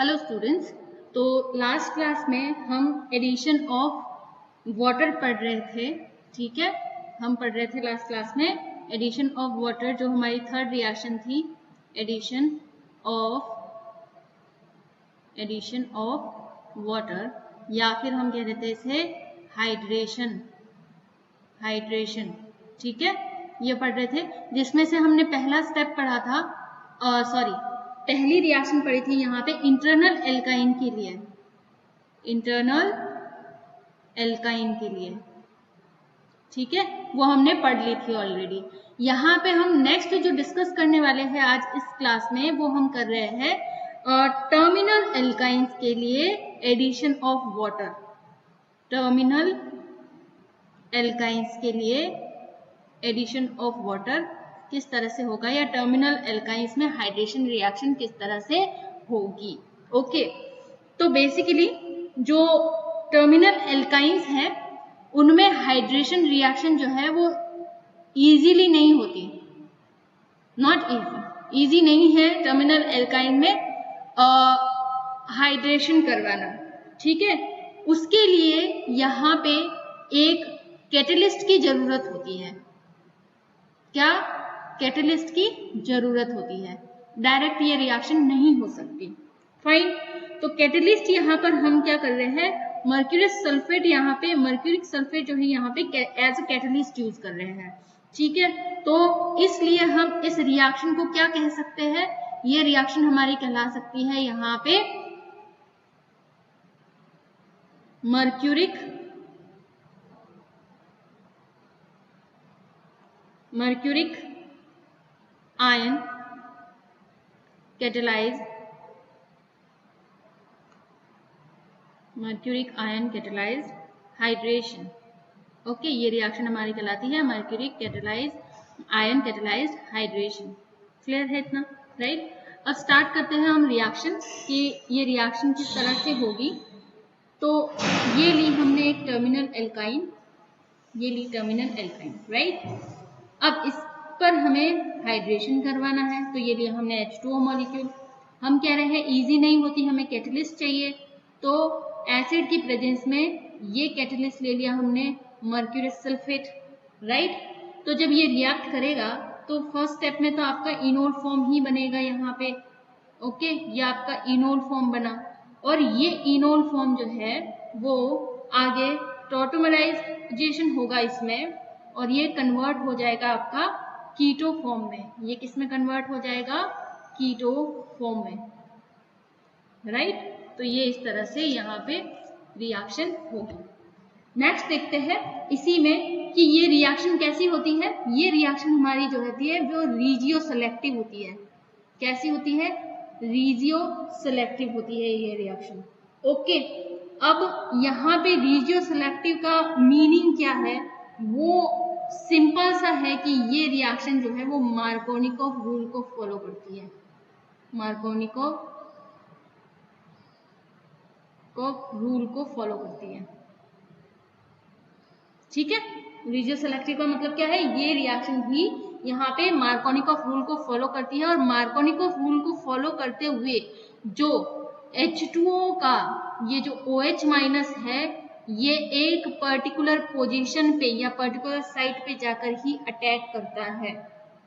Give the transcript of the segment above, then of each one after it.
Hello students, तो last class में हम एडिशन ऑफ वाटर पढ़ रहे थे। ठीक है, हम पढ़ रहे थे लास्ट क्लास में एडिशन ऑफ वाटर, जो हमारी थर्ड रिएक्शन थी। एडिशन ऑफ वाटर, या फिर हम कह देते इसे हाइड्रेशन। ठीक है, ये पढ़ रहे थे, जिसमें से हमने पहला स्टेप पढ़ा था, पहली रिएक्शन पढ़ी थी यहाँ पे इंटरनल एल्काइन के लिए। ठीक है, वो हमने पढ़ ली थी ऑलरेडी। यहाँ पे हम नेक्स्ट जो डिस्कस करने वाले हैं आज इस क्लास में, वो हम कर रहे हैं टर्मिनल एल्काइंस के लिए addition of water. Terminal alkynes के लिए एडिशन ऑफ वाटर किस तरह से होगा, या टर्मिनल एल्काइंस में हाइड्रेशन रिएक्शन किस तरह से होगी। ओके, तो बेसिकली जो टर्मिनल एल्काइंस है उनमें हाइड्रेशन रिएक्शन जो है वो इजीली नहीं होती, इजी नहीं है टर्मिनल एल्काइन में हाइड्रेशन करवाना। ठीक है, उसके लिए यहाँ पे एक कैटलिस्ट की जरूरत होती है। क्या कैटलिस्ट की जरूरत होती है, डायरेक्ट ये रिएक्शन नहीं हो सकती। फाइन, तो कैटलिस्ट यहाँ पर हम क्या कर रहे हैं, मर्क्यूरिक सल्फेट, यहाँ पे मर्क्यूरिक सल्फेट जो है यहाँ पे एज अ कैटलिस्ट यूज कर रहे हैं। ठीक है, तो इसलिए हम इस रिएक्शन को क्या कह सकते हैं, ये रिएक्शन हमारी कहला सकती है यहाँ पे mercuric ion catalysed hydration. Okay, ये रिएक्शन हमारी कहलाती है mercuric ion catalysed hydration. Clear है इतना, राइट। अब स्टार्ट करते हैं हम रिएक्शन कि ये रिएक्शन किस तरह से होगी। तो ये ली हमने एक टर्मिनल एल्काइन, राइट। अब इस पर हमें हाइड्रेशन करवाना है, तो ये लिया हमने H2O मॉलिक्यूल। हम कह रहे हैं इजी नहीं होती, हमें कैटलिस्ट चाहिए, तो एसिड की प्रेजेंस में ये कैटलिस्ट ले लिया हमने मर्क्यूरिक सल्फेट, राइट। तो जब ये रिएक्ट करेगा तो फर्स्ट स्टेप में तो आपका इनोल फॉर्म ही बनेगा यहाँ पे। ओके, ये आपका इनोल फॉर्म बना, और ये इनोल फॉर्म जो है वो आगे टॉटोमराइजेशन होगा इसमें, और ये कन्वर्ट हो जाएगा आपका कीटो फॉर्म में। ये किस में कन्वर्ट हो जाएगा, कीटो फॉर्म में, राइट। तो ये इस तरह से यहाँ पे रिएक्शन होगी। नेक्स्ट देखते हैं इसी में कि ये रिएक्शन कैसी होती है। ये रिएक्शन हमारी जो होती है वो रीजियो सेलेक्टिव होती है। कैसी होती है, रीजियो सेलेक्टिव होती है ये रिएक्शन। ओके, अब यहाँ पे रीजियो सेलेक्टिव का मीनिंग क्या है, वो सिंपल सा है कि ये रिएक्शन जो है वो मार्कोनिकोव रूल को फॉलो करती है। मार्कोनिकोव रूल को फॉलो करती है। ठीक है, रीजियो सेलेक्टिव का मतलब क्या है, ये रिएक्शन भी यहाँ पे मार्कोनिकोव रूल को फॉलो करती है, और मार्कोनिकोव रूल को फॉलो करते हुए जो H2O का ये जो OH माइनस है, ये एक पर्टिकुलर पोजीशन पे या पर्टिकुलर साइट पे जाकर ही अटैक करता है।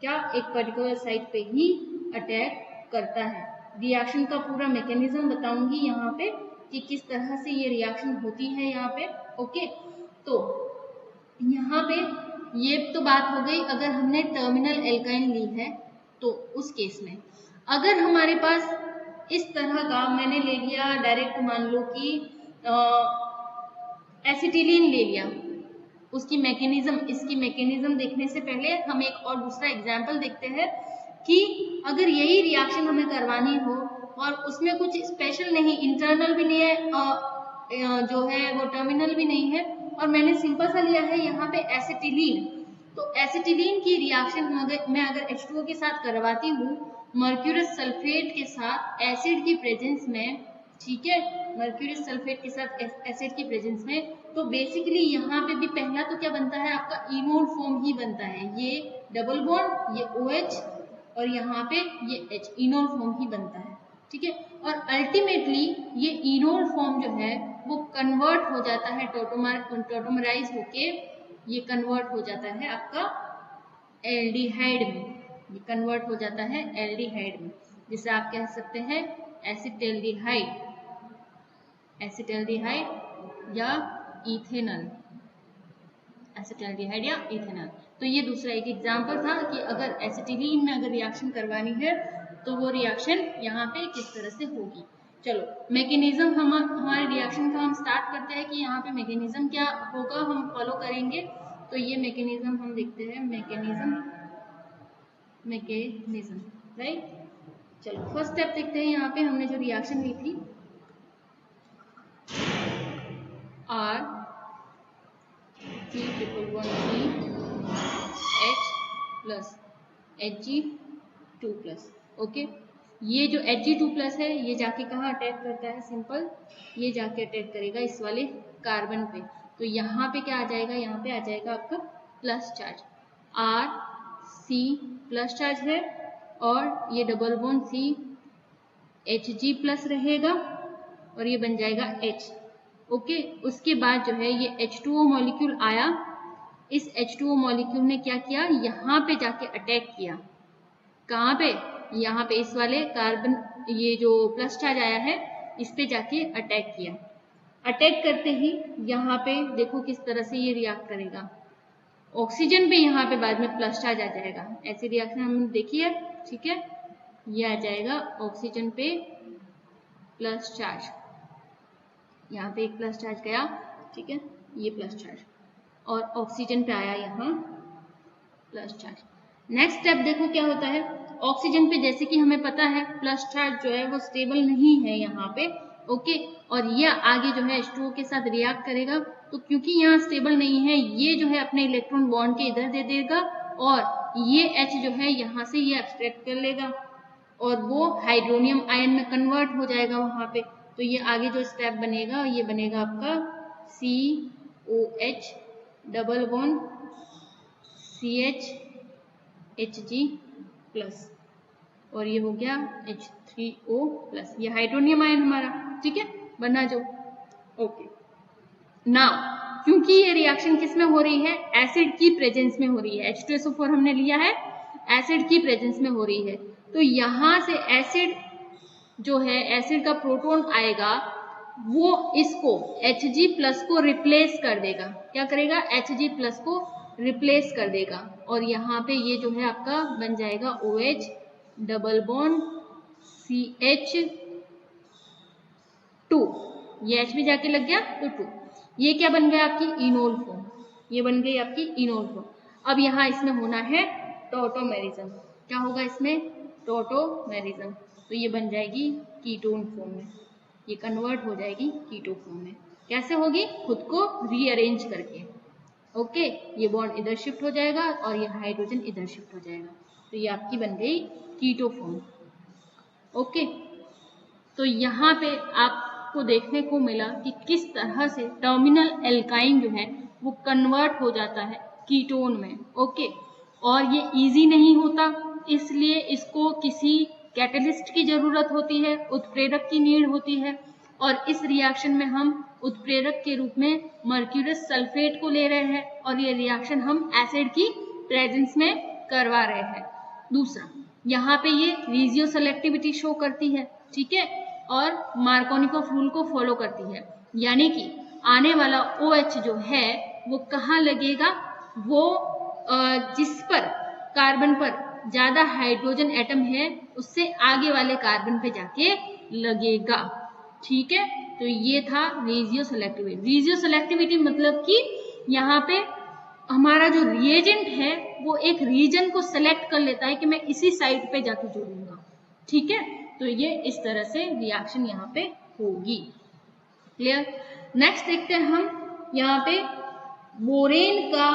क्या, एक पर्टिकुलर साइट पे ही अटैक करता है। रिएक्शन का पूरा मैकेनिज्म बताऊंगी यहाँ पे कि किस तरह से ये रिएक्शन होती है यहाँ पे। ओके, तो यहाँ पे ये तो बात हो गई अगर हमने टर्मिनल एल्काइन ली है तो उस केस में। अगर हमारे पास इस तरह का मैंने ले लिया, डायरेक्ट मान लो कि एसिटिलीन ले लिया, उसकी मैकेनिज्म, इसकी मैकेनिज्म देखने से पहले हम एक और दूसरा एग्जाम्पल देखते हैं कि अगर यही रिएक्शन हमें करवानी हो और उसमें कुछ स्पेशल नहीं, इंटरनल भी नहीं है, जो है वो टर्मिनल भी नहीं है, और मैंने सिंपल सा लिया है यहाँ पे एसिटिलीन, तो एसिटिलीन की रिएक्शन मैं अगर H2O के साथ करवाती हूँ मर्क्यूरिक सल्फेट के साथ एसिड की प्रेजेंस में, ठीक है, मर्क्यूरिक सल्फेट के साथ एसिड की प्रेजेंस में, तो बेसिकली यहाँ पे भी पहला तो क्या बनता है, आपका इनोल फॉर्म ही बनता है। ये डबल बॉन्ड, ये OH और यहाँ पे ये H, इनोल फॉर्म ही बनता है। ठीक है। और अल्टीमेटली ये इनोल फॉर्म जो है वो कन्वर्ट हो जाता है टोटोमराइज होके, ये कन्वर्ट हो जाता है आपका एल्डिहाइड में, ये कन्वर्ट हो जाता है एल्डिहाइड में, जिसे आप कह सकते हैं एसिटाल्डिहाइड, एसिटाल्डिहाइड या इथेनॉल, एसिटाल्डिहाइड या इथेनॉल। तो ये दूसरा एक एग्जांपल था कि अगर एसिटिलीन में अगर रिएक्शन करवानी है तो वो रिएक्शन यहाँ पे किस तरह से होगी। चलो मैकेनिज्म हमारे रिएक्शन का हम स्टार्ट करते हैं कि यहाँ पे मैकेनिज्म क्या होगा हम फॉलो करेंगे। तो ये मैकेनिज्म हम देखते हैं, मैकेनिज्म राइट। चलो फर्स्ट स्टेप देखते हैं, यहाँ पे हमने जो रिएक्शन ली थी R311C H Hg2+, ओके। ये जो Hg2+ है ये जाके कहाँ अटैक करता है, सिंपल ये जाके अटैक करेगा इस वाले कार्बन पे। तो यहाँ पे क्या आ जाएगा, यहाँ पे आ जाएगा आपका plus charge, R C plus charge है और ये डबल बॉन्ड C Hg+ रहेगा और ये बन जाएगा H, ओके। उसके बाद जो है ये H2O मॉलिक्यूल आया, इस H2O मॉलिक्यूल ने क्या किया, यहाँ पे जाके अटैक किया, कहाँ पे, यहाँ पे इस वाले कार्बन, ये जो प्लस चार्ज आया है इस पे जाके अटैक किया। अटैक करते ही यहाँ पे देखो किस तरह से ये रिएक्ट करेगा, ऑक्सीजन पे यहाँ पे बाद में प्लस चार्ज आ जाएगा, ऐसी रिएक्शन हमने देखी है, ठीक है। ये आ जाएगा ऑक्सीजन पे प्लस चार्ज, यहाँ पे एक प्लस चार्ज गया, ठीक है, ये प्लस चार्ज, और ऑक्सीजन पे आया यहाँ प्लस चार्ज। नेक्स्ट स्टेप देखो क्या होता है, ऑक्सीजन पे जैसे कि हमें पता है प्लस चार्ज जो है वो स्टेबल नहीं है यहाँ पे, ओके। और ये आगे जो है H2O के साथ रिएक्ट करेगा, तो क्योंकि यहाँ स्टेबल नहीं है ये जो है अपने इलेक्ट्रॉन बॉन्ड के इधर दे देगा और ये H जो है यहाँ से ये एब्स्ट्रैक्ट कर लेगा और वो हाइड्रोनियम आयन में कन्वर्ट हो जाएगा वहां पे। तो ये आगे जो स्टेप बनेगा ये बनेगा आपका COH double bond CH Hg+ और ये हो गया H3O+, ये हाइड्रोनियम आयन हमारा, ठीक है, बना जो, ओके। नाउ क्योंकि ये रिएक्शन किस में हो रही है, एसिड की प्रेजेंस में हो रही है, H2SO4 हमने लिया है, एसिड की प्रेजेंस में हो रही है, तो यहाँ से एसिड जो है, एसिड का प्रोटॉन आएगा वो इसको Hg+ को रिप्लेस कर देगा, क्या करेगा, Hg+ को रिप्लेस कर देगा और यहाँ पे ये जो है आपका बन जाएगा OH डबल बॉन्ड CH2, ये H भी जाके लग गया तो 2, ये क्या बन गया आपकी इनोल फॉर्म, ये बन गई आपकी इनोल फॉर्म। अब यहाँ इसमें होना है टॉटोमेरिज्म, क्या होगा इसमें, टॉटोमेरिज्म, तो ये बन जाएगी कीटोन फॉर्म में, ये कन्वर्ट हो जाएगी कीटो फॉर्म में, कैसे होगी, खुद को रीअरेंज करके, ओके। ये बॉन्ड इधर शिफ्ट हो जाएगा और ये हाइड्रोजन इधर शिफ्ट हो जाएगा, तो ये आपकी बन गई कीटो फॉर्म, ओके। तो यहाँ पे आपको देखने को मिला कि किस तरह से टर्मिनल एल्काइन जो है वो कन्वर्ट हो जाता है कीटोन में, ओके। और ये इजी नहीं होता, इसलिए इसको किसी कैटलिस्ट की जरूरत होती है, उत्प्रेरक की नीड होती है, और इस रिएक्शन में हम उत्प्रेरक के रूप में मर्क्यूरस सल्फेट को ले रहे हैं और ये रिएक्शन हम एसिड की प्रेजेंस में करवा रहे हैं। दूसरा, यहाँ पे ये रीजियो सेलेक्टिविटी शो करती है, ठीक है, और मार्कोनिकोफ रूल को फॉलो करती है, यानी कि आने वाला OH जो है वो कहाँ लगेगा, वो जिस पर कार्बन पर ज्यादा हाइड्रोजन एटम है उससे आगे वाले कार्बन पे जाके लगेगा, ठीक है। तो ये था रेजियो सेलेक्टिविटी। रेजियो सेलेक्टिविटी मतलब कि यहाँ पे हमारा जो रिएजेंट है वो एक रीजन को सेलेक्ट कर लेता है कि मैं इसी साइड पे जाके जोड़ूंगा, ठीक है। तो ये इस तरह से रिएक्शन यहाँ पे होगी, क्लियर। नेक्स्ट देखते हैं हम यहाँ पे बोरेन का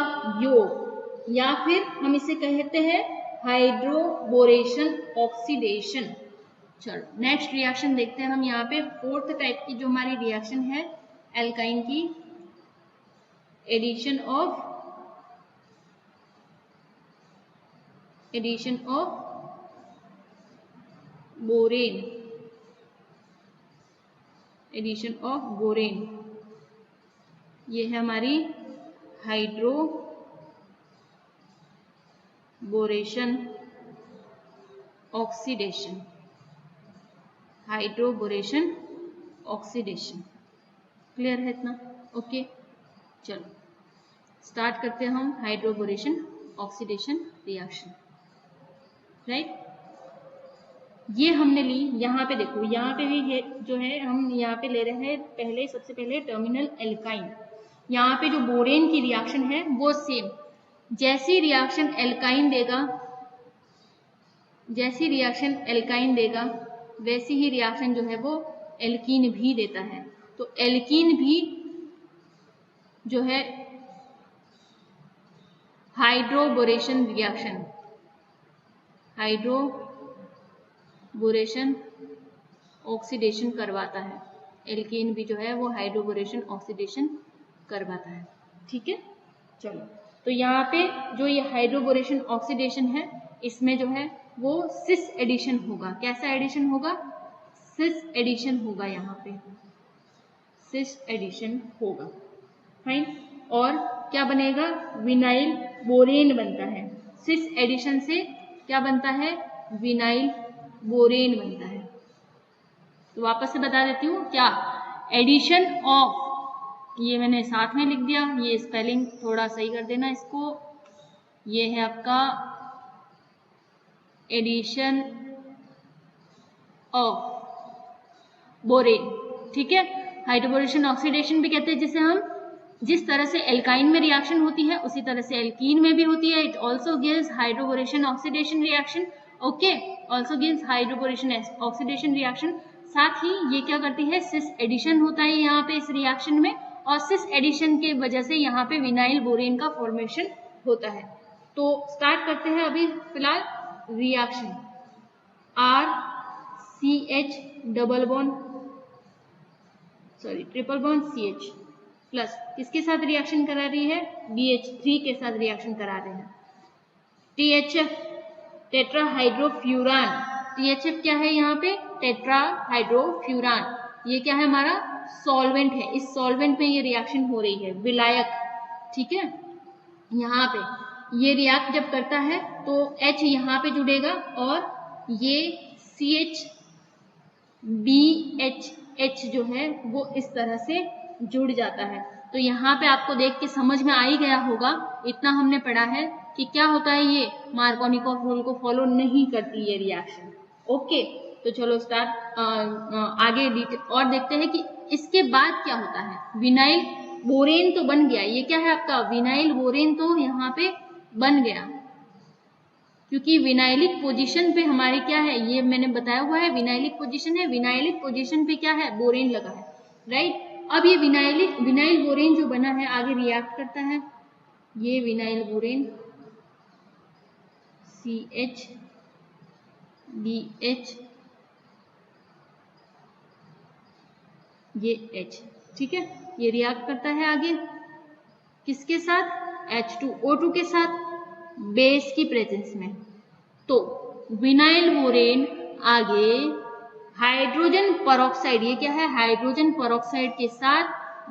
योग, या फिर हम इसे कहते हैं हाइड्रोबोरेशन ऑक्सीडेशन। चलो नेक्स्ट रिएक्शन देखते हैं हम यहाँ पे, फोर्थ टाइप की जो हमारी रिएक्शन है एल्काइन की, addition of borane addition of borane, ये है हमारी hydroboration oxidation, hydroboration oxidation. Clear है इतना? ओके, चलो स्टार्ट करते हैं हम हाइड्रोबोरेशन ऑक्सीडेशन रिएक्शन। राइट, ये हमने ली, यहाँ पे देखो, यहाँ पे भी है जो है, हम यहाँ पे ले रहे हैं पहले, सबसे पहले टर्मिनल एल्काइन। यहाँ पे जो बोरेन की रिएक्शन है वो सेम, जैसी रिएक्शन एल्काइन देगा, जैसी रिएक्शन एल्काइन देगा वैसी ही रिएक्शन जो है वो एल्कीन भी देता है। तो एल्कीन भी जो है हाइड्रोबोरेशन रिएक्शन, हाइड्रोबोरेशन ऑक्सीडेशन करवाता है, एल्कीन भी जो है वो हाइड्रोबोरेशन ऑक्सीडेशन करवाता है। ठीक है, चलो तो यहाँ पे जो ये हाइड्रोबोरेशन ऑक्सीडेशन है, इसमें जो है वो सिस एडिशन होगा। कैसा एडिशन होगा? सिस एडिशन होगा, यहाँ पे सिस एडिशन होगा। फाइन, और क्या बनेगा? विनाइल बोरेन बनता है। सिस एडिशन से क्या बनता है? विनाइल बोरेन बनता है। तो वापस से बता देती हूँ, क्या एडिशन ऑफ, ये मैंने साथ में लिख दिया, ये स्पेलिंग थोड़ा सही कर देना इसको, ये है आपका एडिशन ऑफ बोरेन। ठीक है, हाइड्रोबोरेशन ऑक्सीडेशन भी कहते हैं, जिसे हम जिस तरह से एल्काइन में रिएक्शन होती है उसी तरह से एल्कीन में भी होती है। It also gives hydroboration oxidation reaction. Okay, also gives hydroboration oxidation reaction. साथ ही ये क्या करती है? सिस एडिशन होता है यहाँ पे इस रिएक्शन में, और सिस एडिशन के वजह से यहाँ पे विनाइल बोरेन का फॉर्मेशन होता है। तो स्टार्ट करते हैं अभी फिलहाल reaction. RCH double bond, sorry triple bond CH plus किसके साथ रिएक्शन करा रही है? BH3 के साथ रिएक्शन करा रहे हैं। THF टेट्राहाइड्रोफ्यूरान, THF क्या है यहाँ पे? टेट्राहाइड्रोफ्यूरान। ये क्या है? हमारा सॉल्वेंट है। इस सॉल्वेंट में ये रिएक्शन हो रही है, विलायक। ठीक है, यहाँ पे ये रिएक्ट जब करता है तो H यहाँ पे जुड़ेगा और ये CH जो है वो इस तरह से जुड़ जाता है। तो यहाँ पे आपको देख के समझ में आ ही गया होगा, इतना हमने पढ़ा है कि क्या होता है, ये मार्कोनिकॉफ रूल को फॉलो नहीं करती ये रिएक्शन। ओके, तो चलो स्टार्ट आगे और देखते हैं कि इसके बाद क्या होता है। विनाइल बोरेन तो बन गया, ये क्या है आपका? विनाइल बोरेन तो यहाँ पे बन गया, क्योंकि विनाइलिक पोजीशन पे हमारे क्या है, ये मैंने बताया हुआ है, विनाइलिक पोजीशन है। विनाइलिक पोजीशन पे क्या है? बोरेन लगा है। राइट, अब ये विनाइल बोरेन जो बना है आगे रिएक्ट करता है। ये विनाइल बोरेन CH BH ये H, ठीक है, ये रिएक्ट करता है आगे किसके साथ? H2O2 के साथ, बेस की प्रेजेंस में। तो विनाइल बोरेन आगे हाइड्रोजन परऑक्साइड, ये क्या है? हाइड्रोजन परऑक्साइड के साथ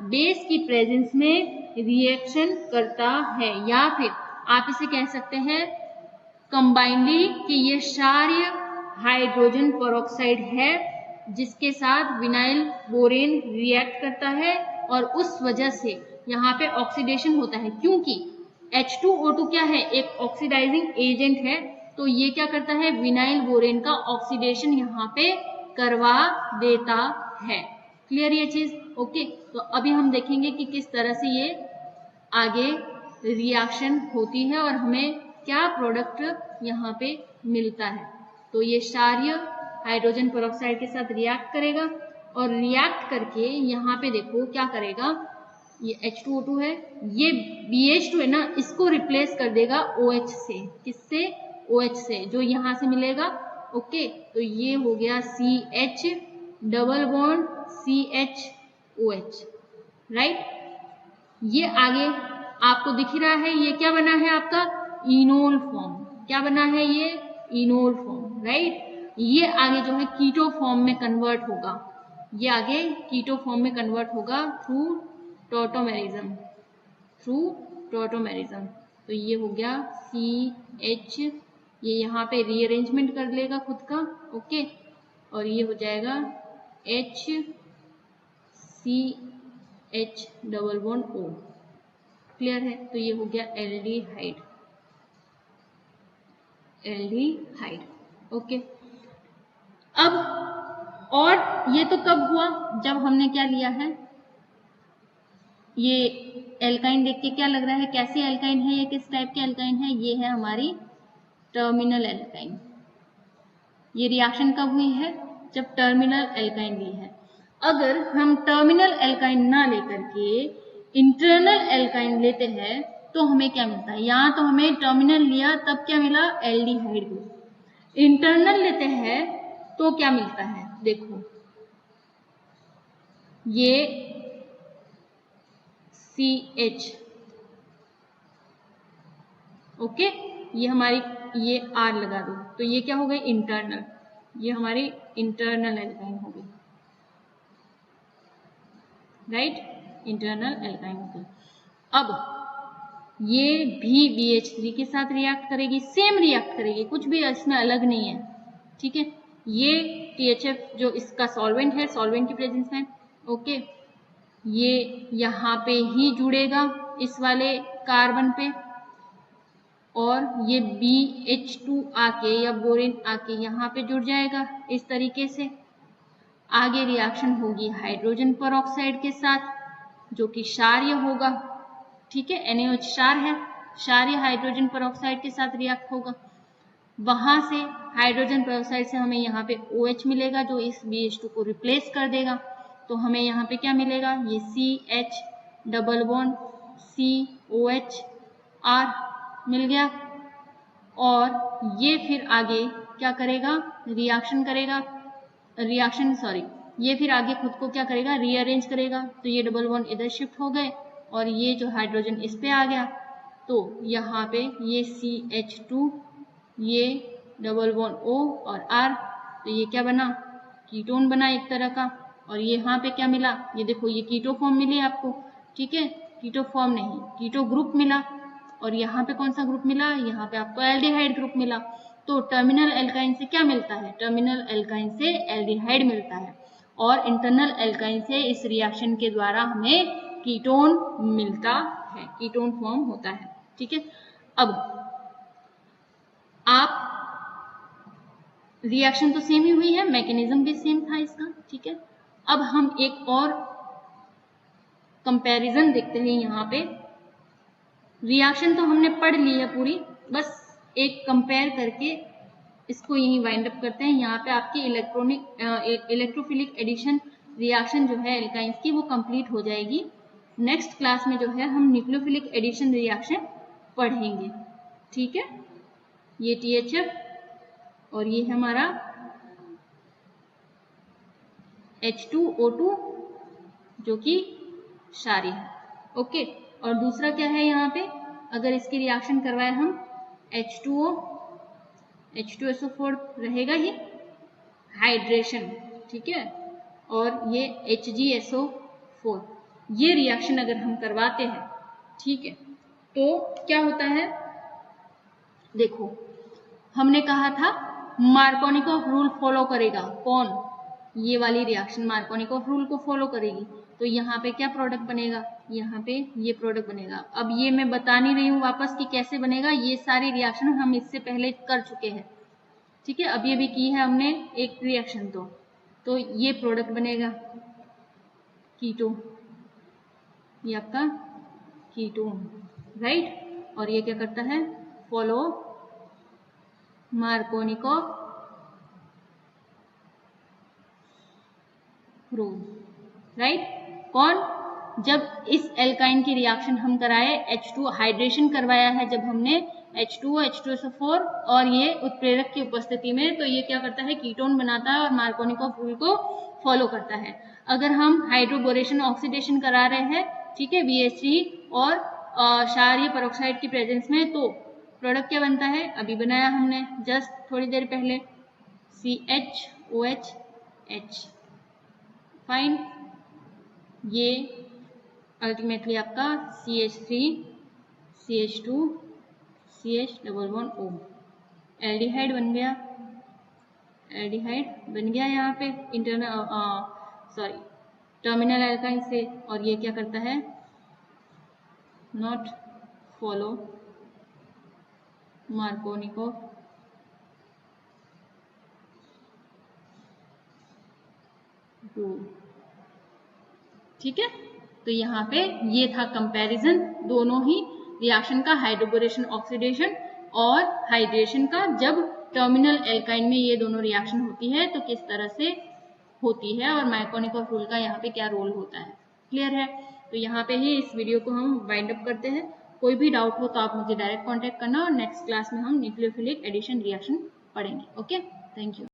बेस की प्रेजेंस में रिएक्शन करता है, या फिर आप इसे कह सकते हैं कंबाइनली कि ये क्षारीय हाइड्रोजन परऑक्साइड है जिसके साथ विनाइल बोरेन रिएक्ट करता है, और उस वजह से यहाँ पे ऑक्सीडेशन होता है। क्योंकि H2O2 क्या है? एक ऑक्सीडाइजिंग एजेंट है, तो ये क्या करता है? विनाइल बोरेन का ऑक्सीडेशन यहाँ पे करवा देता है। क्लियर ये चीज? ओके, तो अभी हम देखेंगे कि किस तरह से ये आगे रिएक्शन होती है और हमें क्या प्रोडक्ट यहाँ पे मिलता है। तो ये क्षारीय हाइड्रोजन परऑक्साइड के साथ रिएक्ट करेगा, और रिएक्ट करके यहाँ पे देखो क्या करेगा, ये H2O2 है, ये BH2 है ना, इसको रिप्लेस कर देगा OH से। किससे? OH से, जो यहाँ से मिलेगा। ओके, तो ये हो गया CH double bond CHOH। Right, ये आगे आपको दिख रहा है, ये क्या बना है आपका? Enol form. क्या बना है? ये इनोल फॉर्म। राइट, ये आगे जो है कीटो फॉर्म में कन्वर्ट होगा। ये आगे कीटो फॉर्म में कन्वर्ट होगा थ्रू टॉटोमेरिज्म, तो ये हो गया CH, ये यहाँ पे रीअरेंजमेंट कर लेगा खुद का, ओके, और ये हो जाएगा HCH double bond O। Clear है? तो ये हो गया एल्डिहाइड, ओके। अब और ये तो कब हुआ, जब हमने क्या लिया है, ये एल्काइन देख के क्या लग रहा है, कैसे एल्काइन है, ये किस टाइप के एल्काइन है, ये है हमारी टर्मिनल एल्काइन। ये रिएक्शन कब हुई है, जब टर्मिनल एल्काइन ली है। अगर हम टर्मिनल एल्काइन ना लेकर के इंटरनल एल्काइन लेते हैं तो हमें क्या मिलता है, यहाँ तो हमें टर्मिनल लिया तब क्या मिला, एल्डिहाइड ग्रुप। इंटरनल लेते हैं तो क्या मिलता है, देखो ये CH, ओके, ये हमारी, ये R लगा दो तो ये क्या हो गई, इंटरनल, ये हमारी इंटरनल एल्काइन हो गई, राइट, इंटरनल एल्काइन हो गई। अब ये भी BH3 के साथ रिएक्ट करेगी, सेम रिएक्ट करेगी, कुछ भी इसमें अलग नहीं है, ठीक है। ये THF जो इसका सॉल्वेंट है, सॉल्वेंट की प्रेजेंस में, ओके, ये यहाँ पे ही जुड़ेगा इस वाले कार्बन पे, और ये BH2 आके या बोरिन आके यहाँ पे जुड़ जाएगा इस तरीके से। आगे रिएक्शन होगी हाइड्रोजन परऑक्साइड के साथ जो कि क्षारीय होगा, ठीक है, NaOH क्षार है, क्षारीय हाइड्रोजन परऑक्साइड के साथ रिएक्ट होगा। वहां से हाइड्रोजन परऑक्साइड से हमें यहाँ पे OH मिलेगा जो इस BH2 को रिप्लेस कर देगा, तो हमें यहाँ पे क्या मिलेगा, ये CH double bond COH R मिल गया। और ये फिर आगे क्या करेगा, रिएक्शन करेगा, ये फिर आगे खुद को क्या करेगा, रीअरेंज करेगा। तो ये डबल बॉन्ड इधर शिफ्ट हो गए और ये जो हाइड्रोजन इस पे आ गया, तो यहाँ पे ये CH2, ये डबल बॉन्ड O और R, तो ये क्या बना, कीटोन बना एक तरह का। और ये यहाँ पे क्या मिला, ये देखो, ये कीटो फॉर्म मिली आपको, ठीक है, कीटो फॉर्म नहीं, कीटो ग्रुप मिला। और यहाँ पे कौन सा ग्रुप मिला, यहाँ पे आपको एल्डिहाइड ग्रुप मिला। तो टर्मिनल एल्काइन से क्या मिलता है, टर्मिनल एल्काइन से एल्डिहाइड मिलता है, और इंटरनल एल्काइन से इस रिएक्शन के द्वारा हमें कीटोन मिलता है, कीटोन फॉर्म होता है, ठीक है। अब आप रिएक्शन तो सेम ही हुई है, मैकेनिज्म भी सेम था इसका, ठीक है। अब हम एक और कंपैरिजन देखते हैं। यहाँ पे रिएक्शन तो हमने पढ़ ली है पूरी, बस एक कंपेयर करके इसको यहीं वाइंड अप करते हैं। यहाँ पे आपकी इलेक्ट्रोफिलिक एडिशन रिएक्शन जो है एल्काइंस की वो कंप्लीट हो जाएगी। नेक्स्ट क्लास में जो है हम न्यूक्लियोफिलिक एडिशन रिएक्शन पढ़ेंगे, ठीक है। ये THF और ये है हमारा H2O2 जो कि क्षारीय है, ओके। और दूसरा क्या है, यहाँ पे अगर इसकी रिएक्शन करवाए हम H2O, H2SO4 रहेगा ही हाइड्रेशन, ठीक है, और ये HgSO4, ये रिएक्शन अगर हम करवाते हैं, ठीक है, तो क्या होता है, देखो हमने कहा था मार्कोनिकोव रूल फॉलो करेगा, कौन, ये वाली रिएक्शन मार्कोनिकोव रूल को फॉलो करेगी। तो यहाँ पे क्या प्रोडक्ट बनेगा, यहाँ पे ये प्रोडक्ट बनेगा। अब ये मैं बता नहीं रही हूँ वापस कि कैसे बनेगा, ये सारी रिएक्शन हम इससे पहले कर चुके हैं, ठीक है। अब ये भी की है हमने एक रिएक्शन, तो ये प्रोडक्ट बनेगा कीटो, ये आपका कीटोन, राइट। और ये क्या करता है, फॉलो मार्कोनिकोव रूल, राइट। कौन, जब इस एल्काइन की रिएक्शन हम कराए, H2 हाइड्रेशन करवाया है जब हमने H2O, H2SO4 और ये उत्प्रेरक की उपस्थिति में, तो ये क्या करता है, कीटोन बनाता है और मार्कोनिकोव रूल को फॉलो करता है। अगर हम हाइड्रोबोरेशन ऑक्सीडेशन करा रहे हैं, ठीक है, BH3 और क्षारीय परऑक्साइड की प्रेजेंस में, तो प्रोडक्ट क्या बनता है, अभी बनाया हमने जस्ट थोड़ी देर पहले, CHOH H, फाइन, ये अल्टीमेटली आपका CH3 CH2 CH double bond O aldehyde बन गया, एल्डिहाइड बन गया यहाँ पे टर्मिनल एल्काइन से। और ये क्या करता है, नॉट फॉलो मार्कोनिकोव रूल। ठीक है, तो यहाँ पे ये था कंपैरिजन दोनों ही रिएक्शन का, हाइड्रोबोरेशन ऑक्सीडेशन और हाइड्रेशन का। जब टर्मिनल एल्काइन में ये दोनों रिएक्शन होती है तो किस तरह से होती है और मार्कोनिकोव रूल का यहाँ पे क्या रोल होता है। क्लियर है? तो यहाँ पे ही इस वीडियो को हम वाइंड अप करते हैं। कोई भी डाउट हो तो आप मुझे डायरेक्ट कांटेक्ट करना और नेक्स्ट क्लास में हम न्यूक्लियोफिलिक एडिशन रिएक्शन पढ़ेंगे। Okay, thank you.